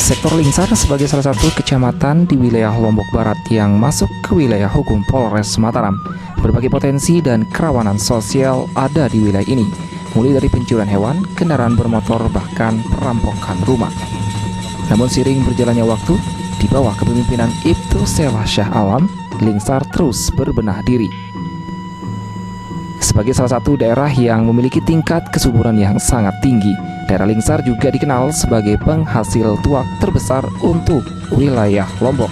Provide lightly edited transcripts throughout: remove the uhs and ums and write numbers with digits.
Sektor Lingsar sebagai salah satu kecamatan di wilayah Lombok Barat yang masuk ke wilayah hukum Polres Mataram. Berbagai potensi dan kerawanan sosial ada di wilayah ini, mulai dari pencurian hewan, kendaraan bermotor, bahkan perampokan rumah. Namun seiring berjalannya waktu, di bawah kepemimpinan Ibtu Selah Syah Alam, Lingsar terus berbenah diri. Sebagai salah satu daerah yang memiliki tingkat kesuburan yang sangat tinggi, daerah Lingsar juga dikenal sebagai penghasil tuak terbesar untuk wilayah Lombok.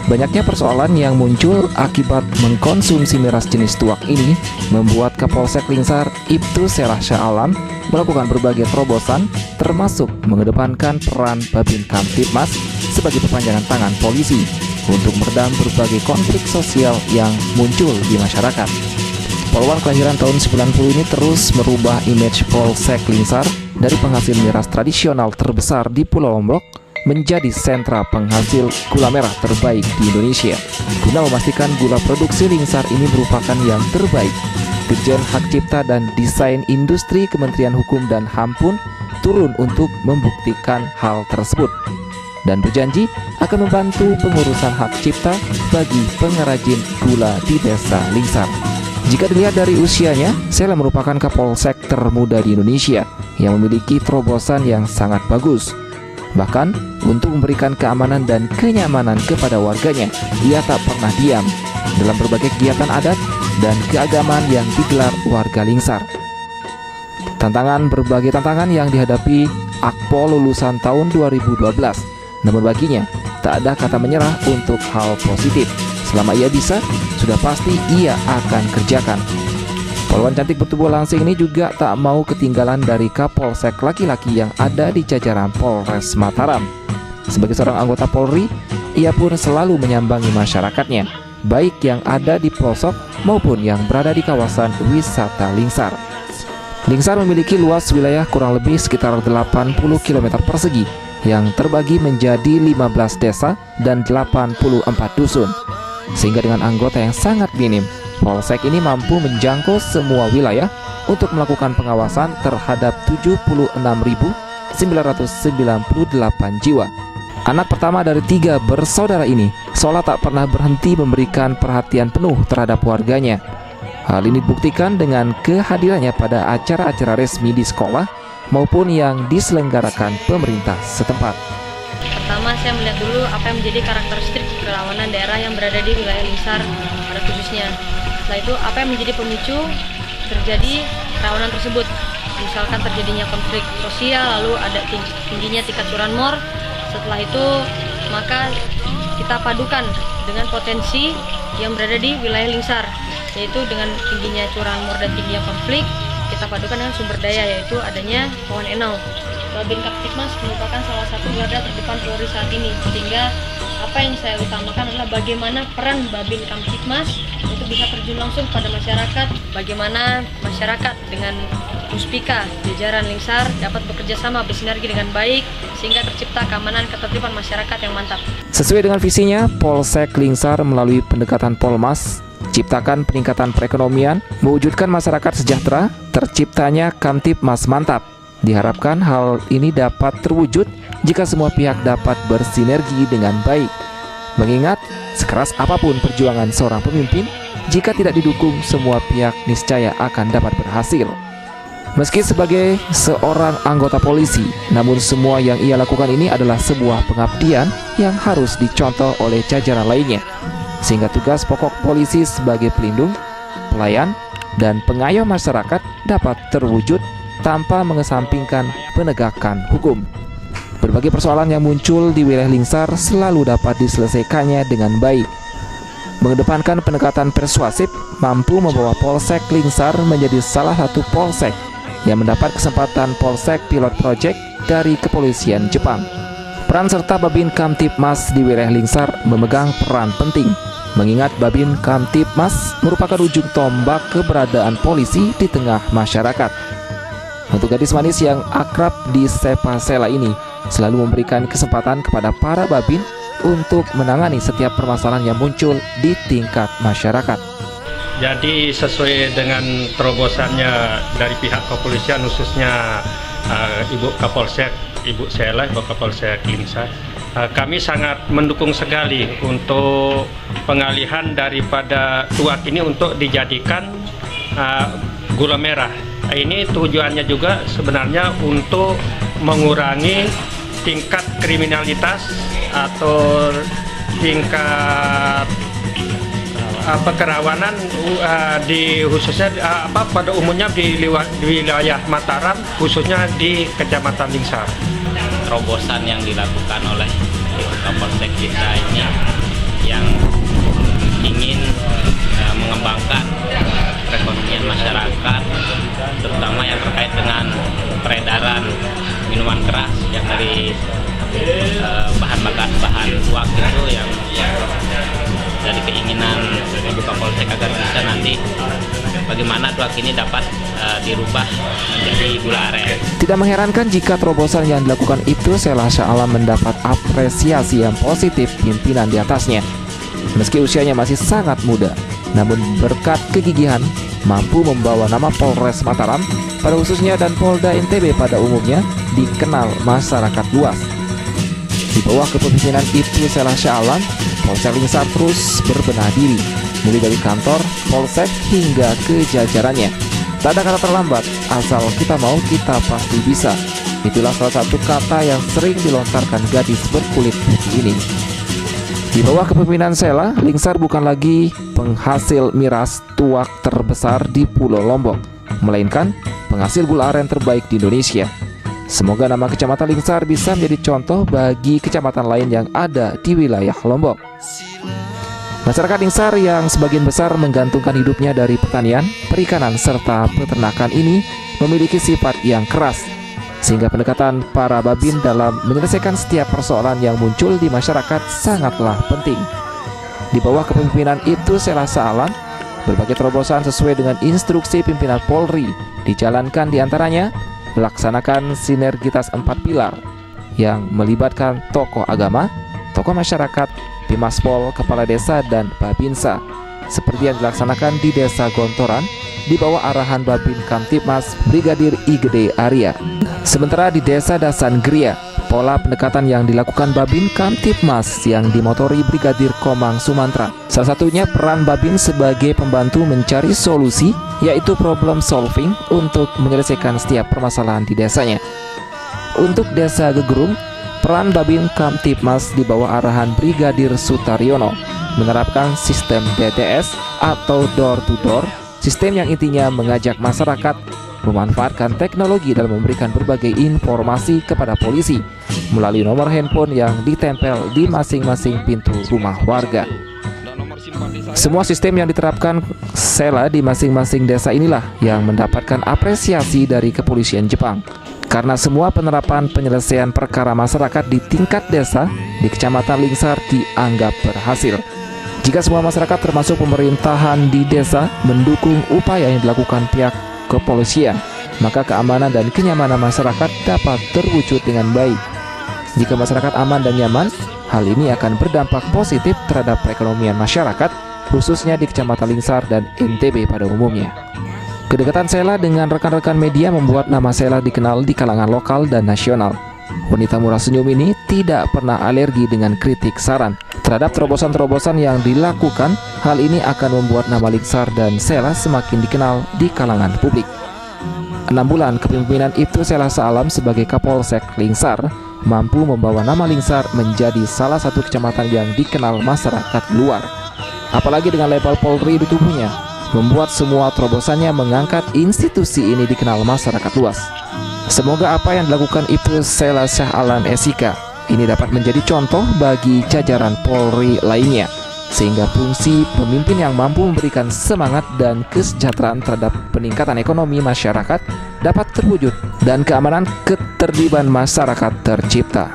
Banyaknya persoalan yang muncul akibat mengkonsumsi miras jenis tuak ini membuat Kapolsek Lingsar Ibtu Selah Syah Alam melakukan berbagai terobosan, termasuk mengedepankan peran Babin Kamtibmas sebagai perpanjangan tangan polisi untuk meredam berbagai konflik sosial yang muncul di masyarakat. Polwan kelahiran tahun 90 ini terus merubah image Polsek Lingsar dari penghasil miras tradisional terbesar di Pulau Lombok menjadi sentra penghasil gula merah terbaik di Indonesia. Guna memastikan gula produksi Lingsar ini merupakan yang terbaik, Dirjen Hak Cipta dan Desain Industri Kementerian Hukum dan HAM pun turun untuk membuktikan hal tersebut dan berjanji akan membantu pengurusan hak cipta bagi pengrajin gula di desa Lingsar. Jika dilihat dari usianya, Selah merupakan Kapolsek termuda di Indonesia yang memiliki terobosan yang sangat bagus. Bahkan, untuk memberikan keamanan dan kenyamanan kepada warganya, ia tak pernah diam dalam berbagai kegiatan adat dan keagamaan yang digelar warga Lingsar. Berbagai tantangan yang dihadapi Akpol lulusan tahun 2012, namun baginya tak ada kata menyerah untuk hal positif. Selama ia bisa, sudah pasti ia akan kerjakan. Polwan cantik bertubuh langsing ini juga tak mau ketinggalan dari Kapolsek laki-laki yang ada di jajaran Polres Mataram. Sebagai seorang anggota Polri, ia pun selalu menyambangi masyarakatnya, baik yang ada di pelosok maupun yang berada di kawasan wisata Lingsar. Lingsar memiliki luas wilayah kurang lebih sekitar 80 km persegi yang terbagi menjadi 15 desa dan 84 dusun. Sehingga dengan anggota yang sangat minim, Polsek ini mampu menjangkau semua wilayah untuk melakukan pengawasan terhadap 76.998 jiwa. Anak pertama dari 3 bersaudara ini seolah tak pernah berhenti memberikan perhatian penuh terhadap warganya. Hal ini dibuktikan dengan kehadirannya pada acara-acara resmi di sekolah maupun yang diselenggarakan pemerintah setempat. Pertama, saya melihat dulu apa yang menjadi karakteristik kerawanan daerah yang berada di wilayah Lingsar pada khususnya. Setelah itu, apa yang menjadi pemicu terjadi kerawanan tersebut. Misalkan terjadinya konflik sosial, lalu ada tingginya tingkat curanmor. Setelah itu, maka kita padukan dengan potensi yang berada di wilayah Lingsar, yaitu dengan tingginya curanmor dan tingginya konflik, kita padukan dengan sumber daya, yaitu adanya pohon enau. Babin Kamtibmas merupakan salah satu garda terdepan Polri saat ini, sehingga apa yang saya utamakan adalah bagaimana peran Babin Kamtibmas untuk bisa terjun langsung pada masyarakat, bagaimana masyarakat dengan Puspika jajaran Lingsar dapat bekerja sama bersinergi dengan baik sehingga tercipta keamanan ketertiban masyarakat yang mantap. Sesuai dengan visinya, Polsek Lingsar melalui pendekatan Polmas ciptakan peningkatan perekonomian, mewujudkan masyarakat sejahtera, terciptanya Kamtibmas mantap. Diharapkan hal ini dapat terwujud jika semua pihak dapat bersinergi dengan baik. Mengingat, sekeras apapun perjuangan seorang pemimpin, jika tidak didukung semua pihak niscaya akan dapat berhasil. Meski sebagai seorang anggota polisi, namun semua yang ia lakukan ini adalah sebuah pengabdian yang harus dicontoh oleh jajaran lainnya. Sehingga tugas pokok polisi sebagai pelindung, pelayan, dan pengayom masyarakat dapat terwujud tanpa mengesampingkan penegakan hukum. Berbagai persoalan yang muncul di wilayah Lingsar selalu dapat diselesaikannya dengan baik. Mengedepankan pendekatan persuasif mampu membawa Polsek Lingsar menjadi salah satu polsek yang mendapat kesempatan Polsek Pilot Project dari Kepolisian Jepang. Peran serta Babin Kamtibmas di wilayah Lingsar memegang peran penting, mengingat Babin Kamtibmas merupakan ujung tombak keberadaan polisi di tengah masyarakat. Untuk gadis manis yang akrab di Sapa Selah ini selalu memberikan kesempatan kepada para babin untuk menangani setiap permasalahan yang muncul di tingkat masyarakat. Jadi sesuai dengan terobosannya dari pihak kepolisian khususnya Ibu Kapolsek Ibu Sela, Bapak Polsek Lingsar. Kami sangat mendukung sekali untuk pengalihan daripada tuak ini untuk dijadikan gula merah. Ini tujuannya juga sebenarnya untuk mengurangi tingkat kriminalitas atau tingkat kerawanan di khususnya pada umumnya di wilayah Mataram, khususnya di Kecamatan Lingsar. Terobosan yang dilakukan oleh Kapolsek kita ini yang ingin mengembangkan perekonomian masyarakat, terutama yang terkait dengan peredaran minuman keras yang dari bahan tuak itu yang dari keinginan Ibu Kapolsek agar bisa nanti bagaimana tuak ini dapat dirubah menjadi gula aren. Tidak mengherankan jika terobosan yang dilakukan Ibtu Sela Shah Alam mendapat apresiasi yang positif pimpinan di atasnya. Meski usianya masih sangat muda, namun berkat kegigihan mampu membawa nama Polres Mataram pada khususnya dan Polda NTB pada umumnya dikenal masyarakat luas. Di bawah kepemimpinan Ibtu Sela Shah Alam, Polsek Lingsar terus berbenah diri, mulai dari kantor, polsek hingga ke jajarannya. Tak ada kata terlambat, asal kita mau kita pasti bisa. Itulah salah satu kata yang sering dilontarkan gadis berkulit putih ini. Di bawah kepemimpinan Sela, Lingsar bukan lagi penghasil miras tuak terbesar di Pulau Lombok, melainkan penghasil gula aren terbaik di Indonesia. Semoga nama Kecamatan Lingsar bisa menjadi contoh bagi kecamatan lain yang ada di wilayah Lombok. Masyarakat Lingsar yang sebagian besar menggantungkan hidupnya dari pertanian, perikanan, serta peternakan ini memiliki sifat yang keras, sehingga pendekatan para babin dalam menyelesaikan setiap persoalan yang muncul di masyarakat sangatlah penting. Di bawah kepemimpinan Ibtu Sela Shah Alam, berbagai terobosan sesuai dengan instruksi pimpinan Polri dijalankan, diantaranya melaksanakan sinergitas 4 pilar yang melibatkan tokoh agama, tokoh masyarakat, Bimaspol, Kepala Desa, dan Babinsa, seperti yang dilaksanakan di Desa Gontoran di bawah arahan Babin Kamtibmas Brigadir I Gede Arya. Sementara di Desa Dasangria, pola pendekatan yang dilakukan Babin Kamtibmas yang dimotori Brigadir Komang Sumantra. Salah satunya peran Babin sebagai pembantu mencari solusi, yaitu problem solving untuk menyelesaikan setiap permasalahan di desanya. Untuk Desa Gegerung, peran Babin Kamtibmas di bawah arahan Brigadir Sutaryono menerapkan sistem DTS atau door to door, sistem yang intinya mengajak masyarakat memanfaatkan teknologi dalam memberikan berbagai informasi kepada polisi melalui nomor handphone yang ditempel di masing-masing pintu rumah warga. Semua sistem yang diterapkan Sela di masing-masing desa inilah yang mendapatkan apresiasi dari kepolisian Jepang, karena semua penerapan penyelesaian perkara masyarakat di tingkat desa di Kecamatan Lingsar dianggap berhasil. Jika semua masyarakat termasuk pemerintahan di desa mendukung upaya yang dilakukan pihak kepolisian, maka keamanan dan kenyamanan masyarakat dapat terwujud dengan baik. Jika masyarakat aman dan nyaman, hal ini akan berdampak positif terhadap perekonomian masyarakat, khususnya di Kecamatan Lingsar dan NTB pada umumnya. Kedekatan Sela dengan rekan-rekan media membuat nama Sela dikenal di kalangan lokal dan nasional. Wanita murah senyum ini tidak pernah alergi dengan kritik saran terhadap terobosan-terobosan yang dilakukan. Hal ini akan membuat nama Lingsar dan Sela semakin dikenal di kalangan publik. 6 bulan kepemimpinan Ibtu Sela Shah Alam sebagai Kapolsek Lingsar mampu membawa nama Lingsar menjadi salah satu kecamatan yang dikenal masyarakat luar. Apalagi dengan label Polri di tubuhnya, membuat semua terobosannya mengangkat institusi ini dikenal masyarakat luas. Semoga apa yang dilakukan Ibtu Sela Shah Alam SIK ini dapat menjadi contoh bagi jajaran Polri lainnya, sehingga fungsi pemimpin yang mampu memberikan semangat dan kesejahteraan terhadap peningkatan ekonomi masyarakat dapat terwujud dan keamanan ketertiban masyarakat tercipta.